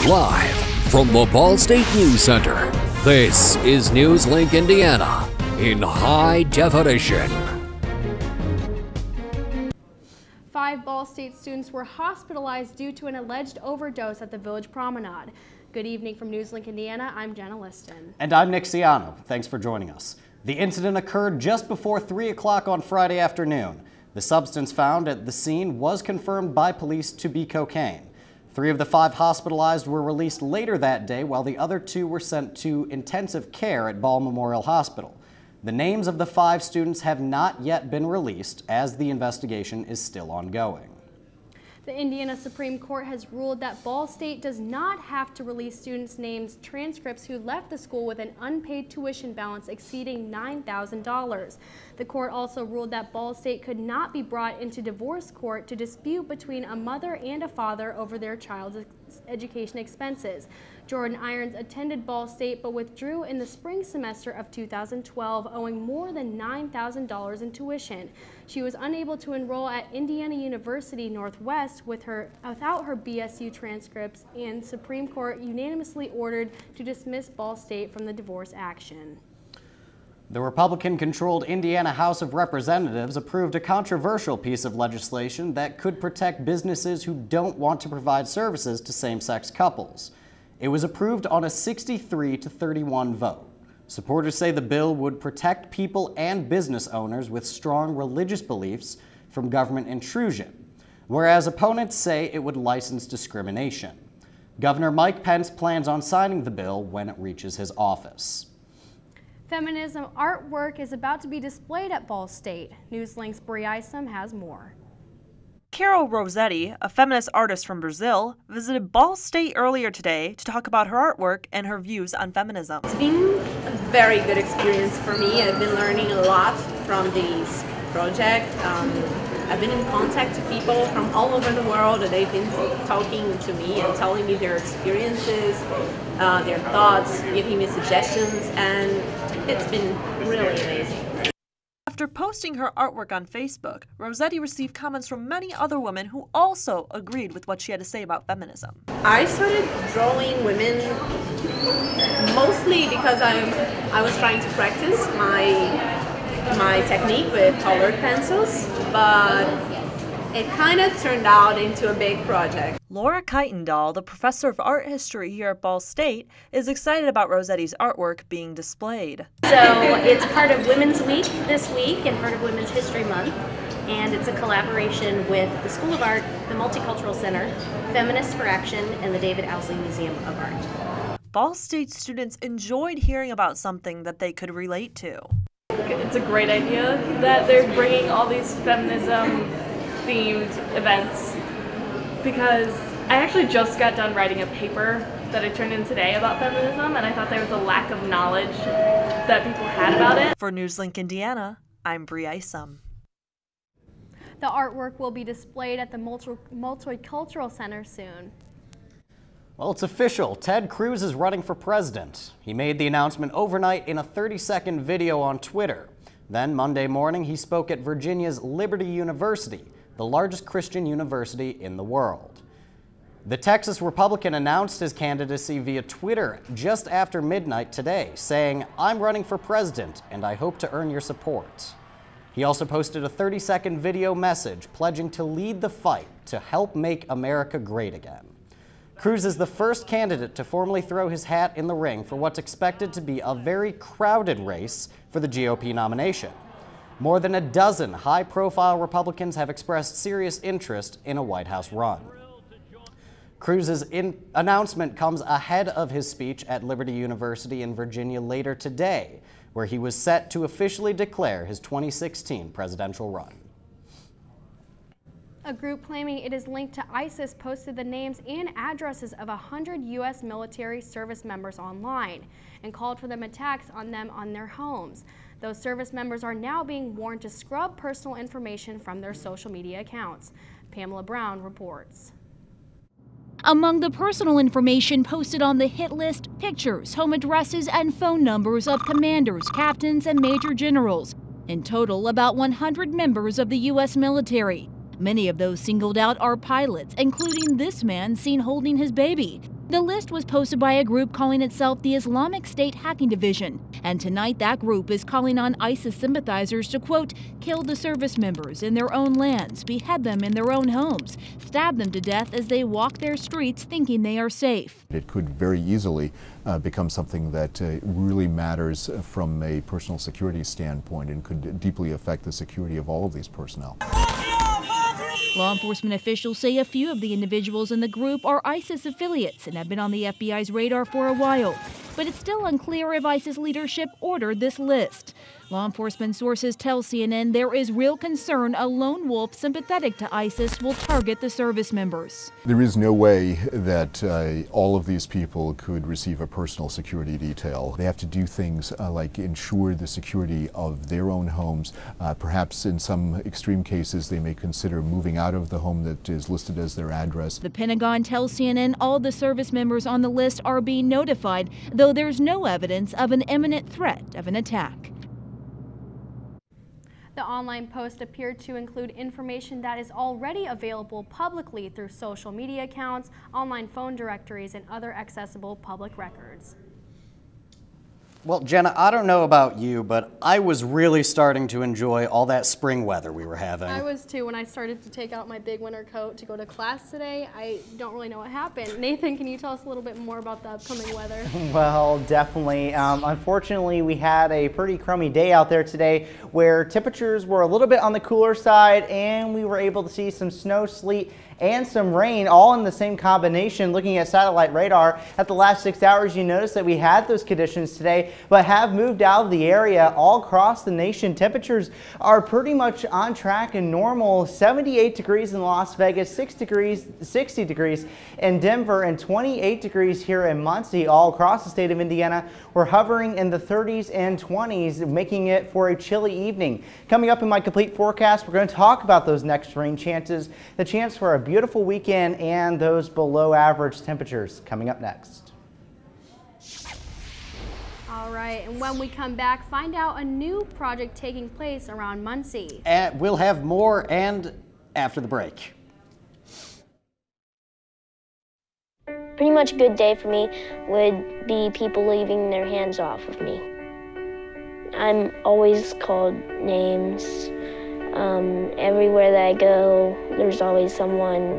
Live from the Ball State News Center, this is NewsLink Indiana in high definition. 5 Ball State students were hospitalized due to an alleged overdose at the Village Promenade. Good evening from NewsLink Indiana, I'm Jenna Liston. And I'm Nick Ciano. Thanks for joining us. The incident occurred just before 3 o'clock on Friday afternoon. The substance found at the scene was confirmed by police to be cocaine. 3 of the 5 hospitalized were released later that day, while the other 2 were sent to intensive care at Ball Memorial Hospital. The names of the 5 students have not yet been released, as the investigation is still ongoing. The Indiana Supreme Court has ruled that Ball State does not have to release students' names, transcripts who left the school with an unpaid tuition balance exceeding $9,000. The court also ruled that Ball State could not be brought into divorce court to dispute between a mother and a father over their child's education expenses. Jordan Irons attended Ball State but withdrew in the spring semester of 2012, owing more than $9,000 in tuition. She was unable to enroll at Indiana University Northwest without her BSU transcripts, and Supreme Court unanimously ordered to dismiss Ball State from the divorce action. The Republican-controlled Indiana House of Representatives approved a controversial piece of legislation that could protect businesses who don't want to provide services to same-sex couples. It was approved on a 63-31 vote. Supporters say the bill would protect people and business owners with strong religious beliefs from government intrusion, whereas opponents say it would license discrimination. Governor Mike Pence plans on signing the bill when it reaches his office. Feminism artwork is about to be displayed at Ball State. NewsLink's Bri Isom has more. Carol Rossetti, a feminist artist from Brazil, visited Ball State earlier today to talk about her artwork and her views on feminism. It's been a very good experience for me. I've been learning a lot from this project. I've been in contact with people from all over the world. They've been talking to me and telling me their experiences, their thoughts, giving me suggestions, and it's been really amazing. After posting her artwork on Facebook, Rossetti received comments from many other women who also agreed with what she had to say about feminism. I started drawing women mostly because I was trying to practice my technique with colored pencils, but it kind of turned out into a big project. Laura Keitendahl, the professor of art history here at Ball State, is excited about Rossetti's artwork being displayed. So it's part of Women's Week this week and part of Women's History Month, and it's a collaboration with the School of Art, the Multicultural Center, Feminists for Action, and the David Owsley Museum of Art. Ball State students enjoyed hearing about something that they could relate to. It's a great idea that they're bringing all these feminism-themed events, because I actually just got done writing a paper that I turned in today about feminism, and I thought there was a lack of knowledge that people had about it. For NewsLink Indiana, I'm Bri Isom. The artwork will be displayed at the Multicultural Center soon. Well, it's official. Ted Cruz is running for president. He made the announcement overnight in a 30-second video on Twitter. Then, Monday morning, he spoke at Virginia's Liberty University, the largest Christian university in the world. The Texas Republican announced his candidacy via Twitter just after midnight today, saying, "I'm running for president, and I hope to earn your support." He also posted a 30-second video message pledging to lead the fight to help make America great again. Cruz is the first candidate to formally throw his hat in the ring for what's expected to be a very crowded race for the GOP nomination. More than a dozen high-profile Republicans have expressed serious interest in a White House run. Cruz's announcement comes ahead of his speech at Liberty University in Virginia later today, where he was set to officially declare his 2016 presidential run. A group claiming it is linked to ISIS posted the names and addresses of 100 U.S. military service members online and called for them attacks on them on their homes. Those service members are now being warned to scrub personal information from their social media accounts. Pamela Brown reports. Among the personal information posted on the hit list, pictures, home addresses, and phone numbers of commanders, captains, and major generals. In total, about 100 members of the U.S. military. Many of those singled out are pilots, including this man seen holding his baby. The list was posted by a group calling itself the Islamic State Hacking Division, and tonight that group is calling on ISIS sympathizers to, quote, kill the service members in their own lands, behead them in their own homes, stab them to death as they walk their streets thinking they are safe. It could very easily become something that really matters from a personal security standpoint and could deeply affect the security of all of these personnel. Law enforcement officials say a few of the individuals in the group are ISIS affiliates and have been on the FBI's radar for a while. But it's still unclear if ISIS leadership ordered this list. Law enforcement sources tell CNN there is real concern a lone wolf sympathetic to ISIS will target the service members. There is no way that all of these people could receive a personal security detail. They have to do things like ensure the security of their own homes. Perhaps in some extreme cases they may consider moving out of the home that is listed as their address. The Pentagon tells CNN all the service members on the list are being notified, though there's no evidence of an imminent threat of an attack. The online post appeared to include information that is already available publicly through social media accounts, online phone directories, and other accessible public records. Well, Jenna, I don't know about you, but I was really starting to enjoy all that spring weather we were having. I was too. When I started to take out my big winter coat to go to class today, I don't really know what happened. Nathan, can you tell us a little bit more about the upcoming weather? Well, definitely. Unfortunately, we had a pretty crummy day out there today where temperatures were a little bit on the cooler side and we were able to see some snow, sleet, and some rain all in the same combination. Looking at satellite radar at the last 6 hours, you notice that we had those conditions today, but have moved out of the area all across the nation. Temperatures are pretty much on track and normal. 78 degrees in Las Vegas, 60 degrees in Denver, and 28 degrees here in Muncie. All across the state of Indiana, we're hovering in the 30s and 20s, making it for a chilly evening. Coming up in my complete forecast, we're going to talk about those next rain chances, the chance for a beautiful weekend, and those below average temperatures coming up next. All right, and when we come back, find out a new project taking place around Muncie. And we'll have more and after the break. Pretty much a good day for me would be people leaving their hands off of me. I'm always called names. Everywhere that I go, there's always someone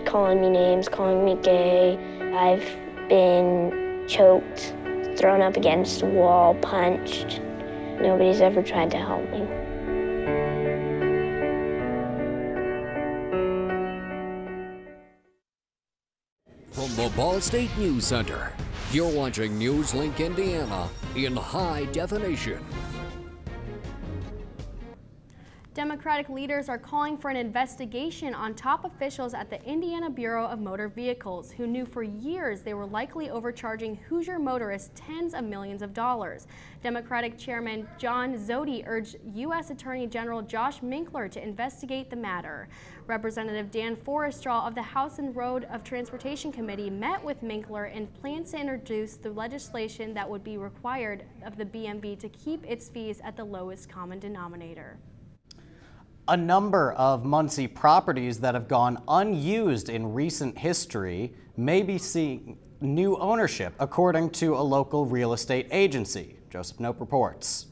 calling me names, calling me gay. I've been choked, thrown up against a wall, punched. Nobody's ever tried to help me. From the Ball State News Center, you're watching NewsLink Indiana in high definition. Democratic leaders are calling for an investigation on top officials at the Indiana Bureau of Motor Vehicles who knew for years they were likely overcharging Hoosier motorists tens of millions of dollars. Democratic Chairman John Zodi urged U.S. Attorney General Josh Minkler to investigate the matter. Representative Dan Forrestraw of the House and Road of Transportation Committee met with Minkler and plans to introduce the legislation that would be required of the BMV to keep its fees at the lowest common denominator. A number of Muncie properties that have gone unused in recent history may be seeing new ownership, according to a local real estate agency. Joseph Nope reports.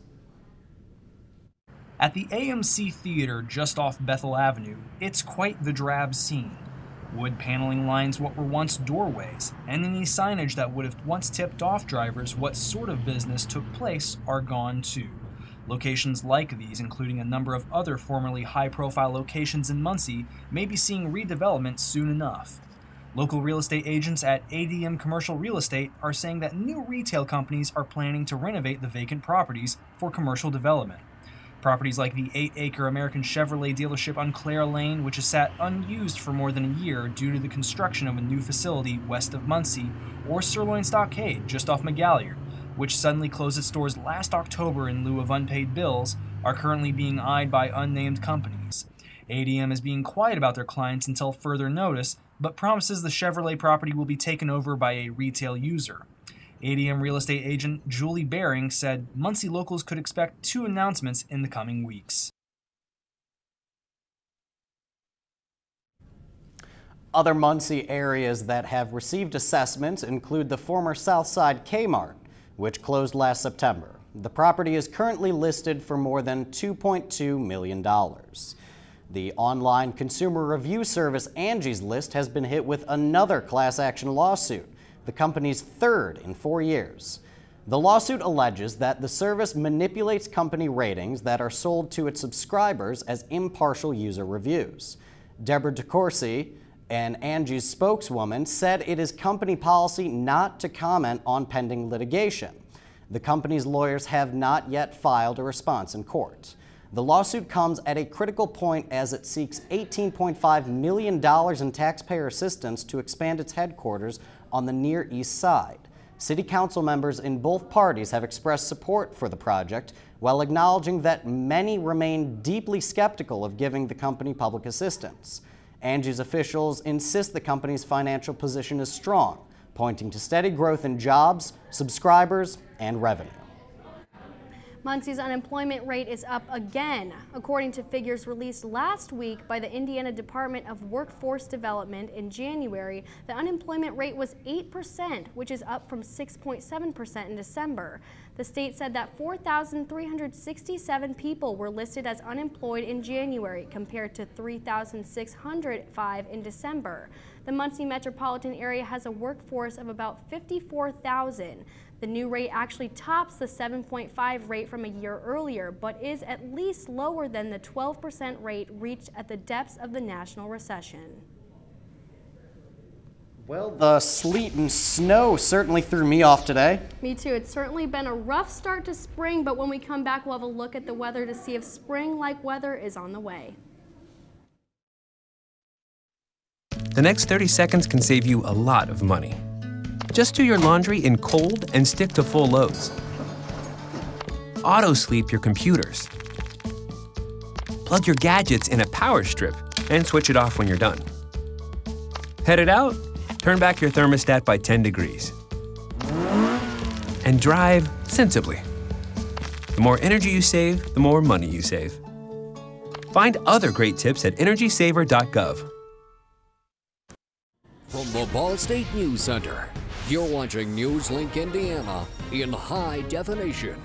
At the AMC Theater just off Bethel Avenue, it's quite the drab scene. Wood paneling lines what were once doorways, and any signage that would have once tipped off drivers what sort of business took place are gone too. Locations like these, including a number of other formerly high-profile locations in Muncie, may be seeing redevelopment soon enough. Local real estate agents at ADM Commercial Real Estate are saying that new retail companies are planning to renovate the vacant properties for commercial development. Properties like the 8-acre American Chevrolet dealership on Clare Lane, which has sat unused for more than a year due to the construction of a new facility west of Muncie, or Sirloin Stockade just off McGalliard, which suddenly closed its doors last October in lieu of unpaid bills, are currently being eyed by unnamed companies. ADM is being quiet about their clients until further notice, but promises the Chevrolet property will be taken over by a retail user. ADM real estate agent Julie Baring said Muncie locals could expect 2 announcements in the coming weeks. Other Muncie areas that have received assessments include the former Southside Kmart, which closed last September. The property is currently listed for more than $2.2 million. The online consumer review service Angie's List has been hit with another class action lawsuit, the company's third in 4 years. The lawsuit alleges that the service manipulates company ratings that are sold to its subscribers as impartial user reviews. Deborah DeCourcy, an Angie's spokeswoman, said it is company policy not to comment on pending litigation. The company's lawyers have not yet filed a response in court. The lawsuit comes at a critical point as it seeks $18.5 million in taxpayer assistance to expand its headquarters on the Near East Side. City council members in both parties have expressed support for the project, while acknowledging that many remain deeply skeptical of giving the company public assistance. Angie's officials insist the company's financial position is strong, pointing to steady growth in jobs, subscribers, and revenue. Muncie's unemployment rate is up again. According to figures released last week by the Indiana Department of Workforce Development in January, the unemployment rate was 8%, which is up from 6.7% in December. The state said that 4,367 people were listed as unemployed in January, compared to 3,605 in December. The Muncie metropolitan area has a workforce of about 54,000. The new rate actually tops the 7.5 rate from a year earlier, but is at least lower than the 12% rate reached at the depths of the national recession. Well, the sleet and snow certainly threw me off today. Me too. It's certainly been a rough start to spring, but when we come back, we'll have a look at the weather to see if spring-like weather is on the way. The next 30 seconds can save you a lot of money. Just do your laundry in cold and stick to full loads. Auto-sleep your computers. Plug your gadgets in a power strip and switch it off when you're done. Headed out? Turn back your thermostat by 10 degrees. And drive sensibly. The more energy you save, the more money you save. Find other great tips at energysaver.gov. From the Ball State News Center, you're watching NewsLink Indiana in high definition.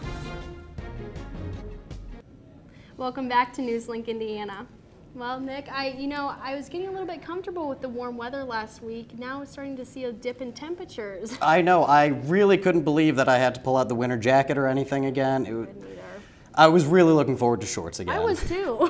Welcome back to NewsLink Indiana. Well, Nick, I was getting a little bit comfortable with the warm weather last week. Now we're starting to see a dip in temperatures. I know. I really couldn't believe that I had to pull out the winter jacket or anything again. I was really looking forward to shorts again. I was too.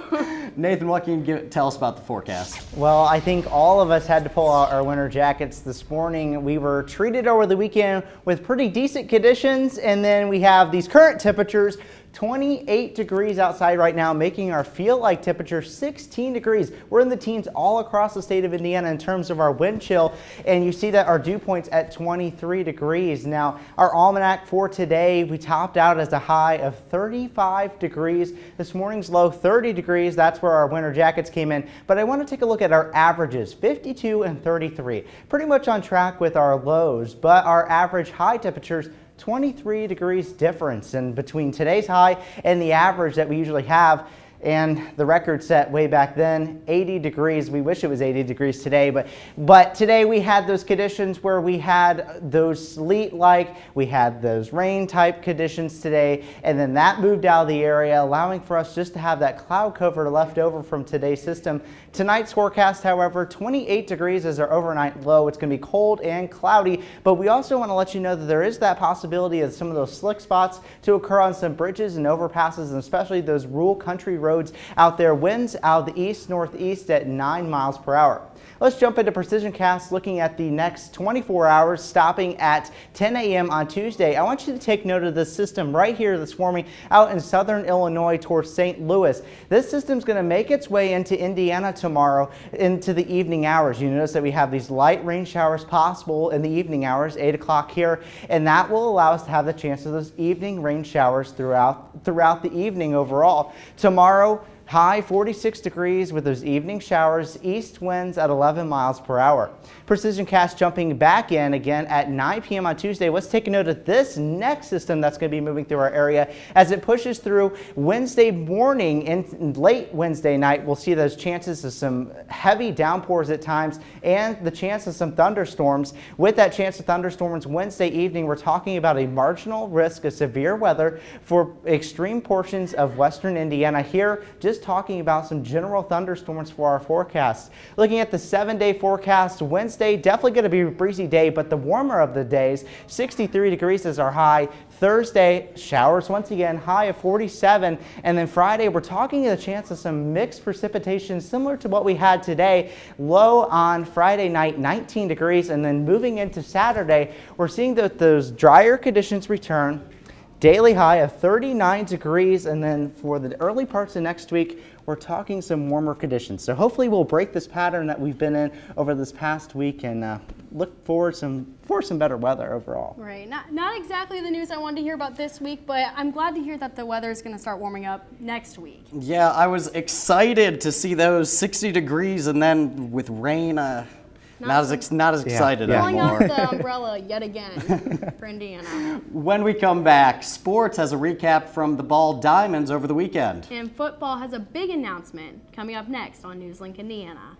Nathan, what can you tell us about the forecast? Well, I think all of us had to pull out our winter jackets this morning. We were treated over the weekend with pretty decent conditions, and then we have these current temperatures. 28 degrees outside right now, making our feel-like temperature 16 degrees. We're in the teens all across the state of Indiana in terms of our wind chill, and you see that our dew point's at 23 degrees. Now, our almanac for today, we topped out as a high of 35 degrees. This morning's low, 30 degrees. That's where our winter jackets came in. But I want to take a look at our averages, 52 and 33. Pretty much on track with our lows, but our average high temperatures 23 degrees difference in between today's high and the average that we usually have. And the record set way back then, 80 degrees. We wish it was 80 degrees today, but today we had those conditions where we had those sleet-like, we had those rain-type conditions today, and then that moved out of the area, allowing for us just to have that cloud cover left over from today's system. Tonight's forecast, however, 28 degrees is our overnight low. It's going to be cold and cloudy, but we also want to let you know that there is that possibility of some of those slick spots to occur on some bridges and overpasses, and especially those rural country roads out there. Winds out of the east-northeast at 9 miles per hour. Let's jump into Precision Cast, looking at the next 24 hours, stopping at 10 a.m. on Tuesday. I want you to take note of this system right here that's forming out in southern Illinois towards St. Louis. This system's going to make its way into Indiana tomorrow into the evening hours. You notice that we have these light rain showers possible in the evening hours, 8 o'clock here, and that will allow us to have the chance of those evening rain showers throughout the evening overall. Tomorrow, high 46 degrees with those evening showers, east winds at 11 miles per hour. Precision cast jumping back in again at 9 p.m. on Tuesday. Let's take a note of this next system that's going to be moving through our area as it pushes through Wednesday morning and late Wednesday night. We'll see those chances of some heavy downpours at times and the chance of some thunderstorms. With that chance of thunderstorms Wednesday evening, we're talking about a marginal risk of severe weather for extreme portions of western Indiana. Here, just talking about some general thunderstorms for our forecast. Looking at the 7-day forecast, Wednesday definitely going to be a breezy day, but the warmer of the days, 63 degrees is our high. Thursday, showers once again, high of 47. And then Friday, we're talking a chance of some mixed precipitation similar to what we had today. Low on Friday night, 19 degrees. And then moving into Saturday, we're seeing that those drier conditions return. Daily high of 39 degrees, and then for the early parts of next week, we're talking some warmer conditions. So hopefully we'll break this pattern that we've been in over this past week and look forward for some better weather overall. Right. Not exactly the news I wanted to hear about this week, but I'm glad to hear that the weather is going to start warming up next week. Yeah, I was excited to see those 60 degrees, and then with rain, not as excited anymore. Pulling out the umbrella yet again for Indiana. When we come back, sports has a recap from the Ball Diamonds over the weekend. And football has a big announcement coming up next on NewsLink Indiana.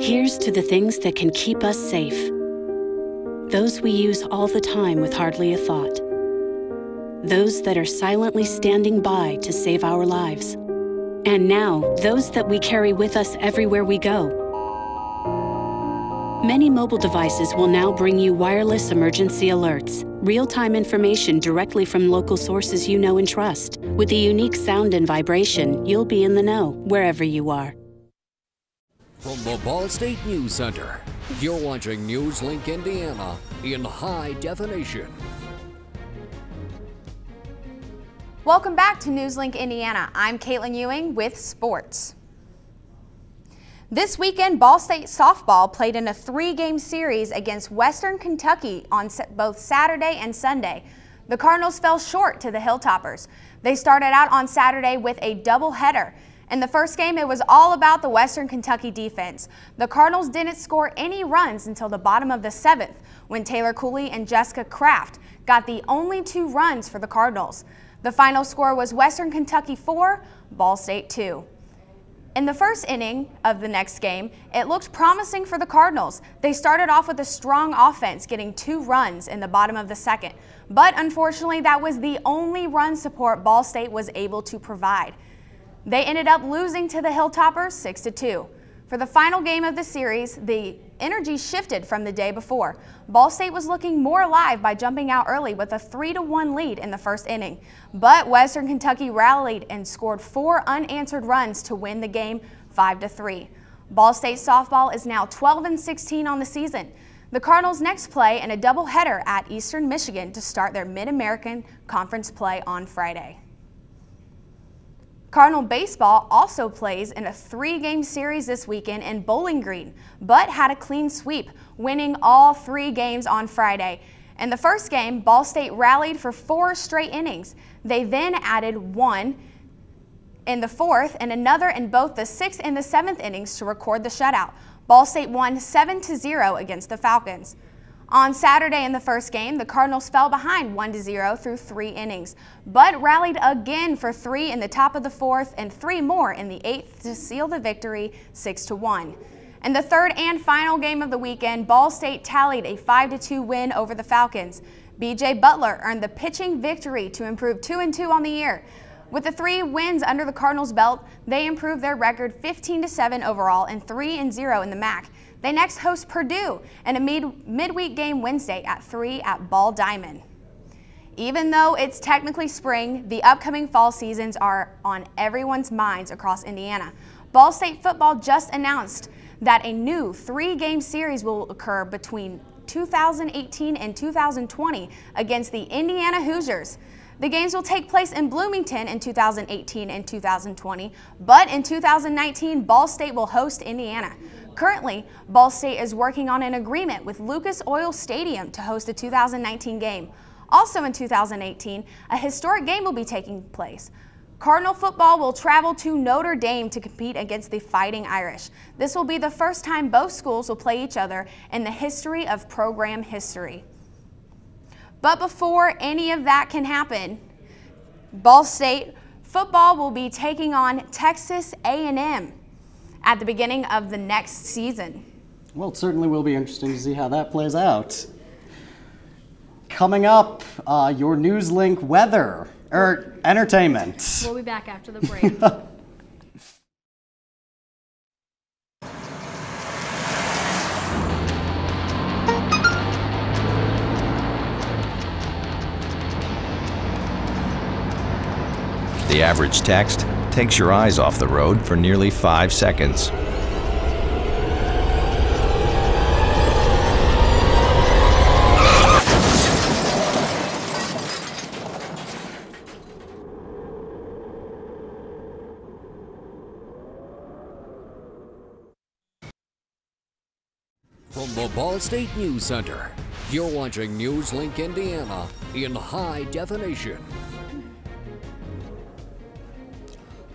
Here's to the things that can keep us safe. Those we use all the time with hardly a thought. Those that are silently standing by to save our lives. And now, those that we carry with us everywhere we go. Many mobile devices will now bring you wireless emergency alerts, real-time information directly from local sources you know and trust. With the unique sound and vibration, you'll be in the know wherever you are. From the Ball State News Center, you're watching NewsLink Indiana in high definition. Welcome back to NewsLink Indiana. I'm Caitlin Ewing with sports. This weekend, Ball State softball played in a 3-game series against Western Kentucky on both Saturday and Sunday. The Cardinals fell short to the Hilltoppers. They started out on Saturday with a doubleheader. In the first game, it was all about the Western Kentucky defense. The Cardinals didn't score any runs until the bottom of the 7th, when Taylor Cooley and Jessica Kraft got the only 2 runs for the Cardinals. The final score was Western Kentucky 4, Ball State 2. In the first inning of the next game, it looked promising for the Cardinals. They started off with a strong offense, getting 2 runs in the bottom of the 2nd. But unfortunately, that was the only run support Ball State was able to provide. They ended up losing to the Hilltoppers 6-2. For the final game of the series, the energy shifted from the day before. Ball State was looking more alive by jumping out early with a 3-1 lead in the first inning. But Western Kentucky rallied and scored 4 unanswered runs to win the game 5-3. Ball State softball is now 12-16 on the season. The Cardinals next play in a doubleheader at Eastern Michigan to start their Mid-American Conference play on Friday. Cardinal baseball also plays in a 3-game series this weekend in Bowling Green, but had a clean sweep, winning all 3 games on Friday. In the first game, Ball State rallied for 4 straight innings. They then added 1 in the 4th and another in both the 6th and the 7th innings to record the shutout. Ball State won 7-0 against the Falcons. On Saturday in the first game, the Cardinals fell behind 1-0 through 3 innings, but rallied again for 3 in the top of the 4th and 3 more in the 8th to seal the victory 6-1. In the third and final game of the weekend, Ball State tallied a 5-2 win over the Falcons. B.J. Butler earned the pitching victory to improve 2-2 on the year. With the 3 wins under the Cardinals' belt, they improved their record 15-7 overall and 3-0 in the MAC. They next host Purdue in a midweek game Wednesday at 3 at Ball Diamond. Even though it's technically spring, the upcoming fall seasons are on everyone's minds across Indiana. Ball State football just announced that a new 3-game series will occur between 2018 and 2020 against the Indiana Hoosiers. The games will take place in Bloomington in 2018 and 2020, but in 2019, Ball State will host Indiana. Currently, Ball State is working on an agreement with Lucas Oil Stadium to host the 2019 game. Also in 2018, a historic game will be taking place. Cardinal football will travel to Notre Dame to compete against the Fighting Irish. This will be the first time both schools will play each other in the history of program history. But before any of that can happen, Ball State football will be taking on Texas A&M at the beginning of the next season. Well, it certainly will be interesting to see how that plays out. Coming up, your NewsLink weather, or entertainment. We'll be back after the break. The average text takes your eyes off the road for nearly 5 seconds. From the Ball State News Center, you're watching NewsLink Indiana in high definition.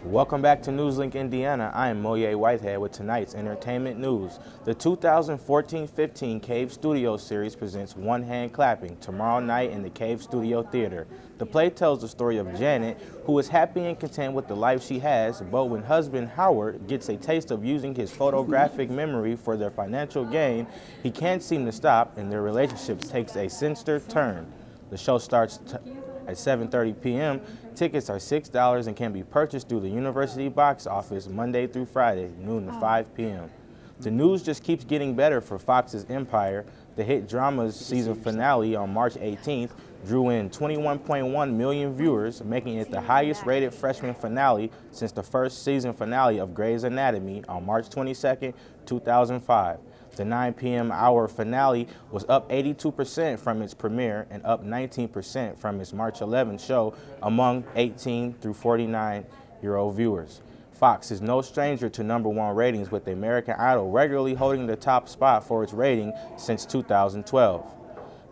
Welcome back to NewsLink Indiana. I am Moye Whitehead with tonight's entertainment news. The 2014-15 Cave Studio series presents One Hand Clapping tomorrow night in the Cave Studio Theater. The play tells the story of Janet, who is happy and content with the life she has, but when husband Howard gets a taste of using his photographic memory for their financial gain, he can't seem to stop and their relationship takes a sinister turn. The show starts at 7:30 p.m. Tickets are $6 and can be purchased through the University box office Monday through Friday, noon to 5 p.m. The news just keeps getting better for Fox's Empire. The hit drama's season finale on March 18th drew in 21.1 million viewers, making it the highest rated freshman finale since the first season finale of Grey's Anatomy on March 22nd, 2005. The 9 p.m. hour finale was up 82% from its premiere and up 19% from its March 11th show among 18 through 49-year-old viewers. Fox is no stranger to #1 ratings, with American Idol regularly holding the top spot for its rating since 2012.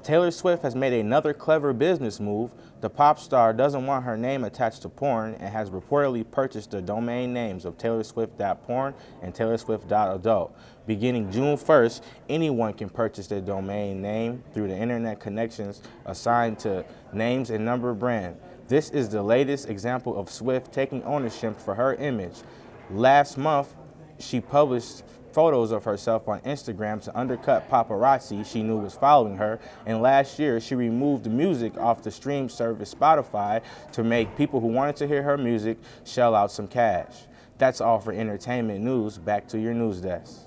Taylor Swift has made another clever business move. The pop star doesn't want her name attached to porn and has reportedly purchased the domain names of TaylorSwift.porn and TaylorSwift.adult. Beginning June 1st, anyone can purchase their domain name through the internet connections assigned to Names and Number brand. This is the latest example of Swift taking ownership for her image. Last month, she published photos of herself on Instagram to undercut paparazzi she knew was following her, and last year she removed the music off the stream service Spotify to make people who wanted to hear her music shell out some cash. That's all for entertainment news. Back to your news desk.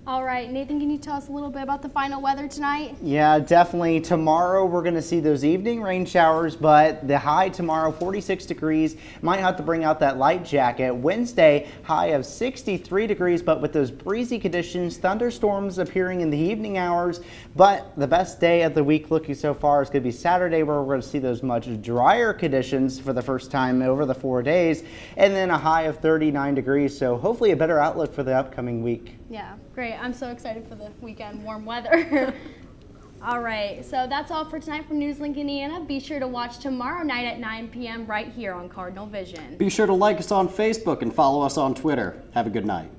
All right, Nathan, can you tell us a little bit about the final weather tonight? Yeah, definitely. Tomorrow we're going to see those evening rain showers, but the high tomorrow, 46 degrees. Might have to bring out that light jacket. Wednesday, high of 63 degrees, but with those breezy conditions, thunderstorms appearing in the evening hours. But the best day of the week looking so far is going to be Saturday, where we're going to see those much drier conditions for the first time over the 4 days, and then a high of 39 degrees. So hopefully a better outlook for the upcoming week. Yeah, great. I'm so excited for the weekend warm weather. All right, so that's all for tonight from NewsLink Indiana. Be sure to watch tomorrow night at 9 p.m. right here on Cardinal Vision. Be sure to like us on Facebook and follow us on Twitter. Have a good night.